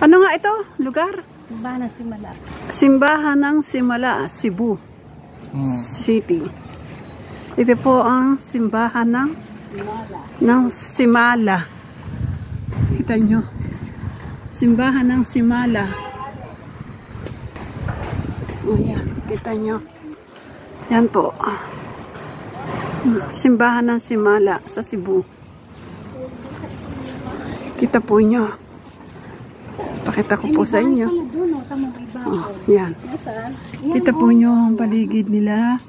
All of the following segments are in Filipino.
Ano nga ito? Lugar? Simbahan ng Simala. Simbahan ng Simala, Cebu City. Ito po ang simbahan ng Simala. Kita nyo. Simbahan ng Simala. O yan, kita nyo. Yan po. Simbahan ng Simala sa Cebu. Kita po nyo. Pakita ko po sa inyo. Oh, yan. Kita po nyo ang paligid nila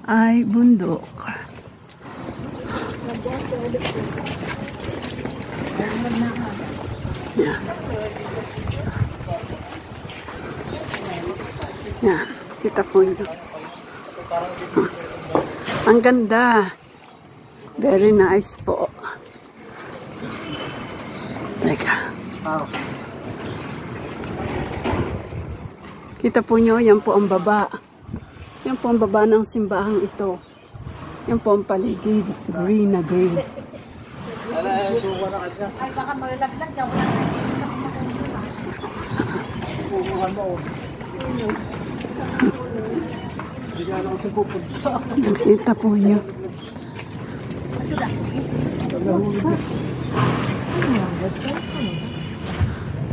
ay bundok. Yan. Yan. Kita po nyo. Ang ganda. Very nice po. Teka. Kita po nyo, yan po ang baba. Yan po ang baba ng simbahang ito. Yan po ang paligid. Green na green. Ay, baka malaglag ka. Kita po nyo.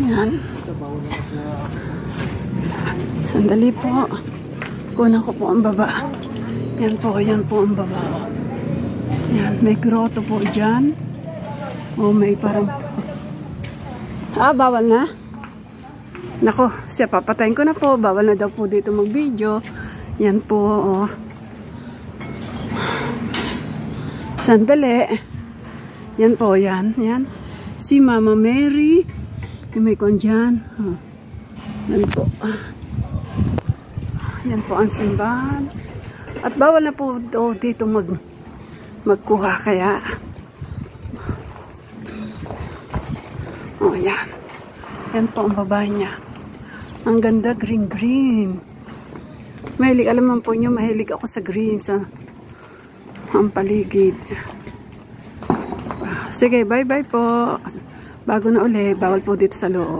Yan. Sandali po. Kunan ko po ang baba. Yan po ang baba. Yan, may grotto po dyan. O may parang... bawal na? Nako, siya papatayin ko na po. Bawal na daw po dito mag-video. Yan po, oh. Sandali. Yan po, yan. Yan. Si Mama Mary. Yung may kon dyan. Oh. Yan po. Yan po ang simbahan. At bawal na po dito magkuha kaya. Oh, yan. Yan po ang baba niya. Ang ganda, green green. Mahilig, alam mo po nyo, mahilig ako sa green, sa ang paligid. Sige, bye-bye po. Bago na uli, bawal po dito sa loob.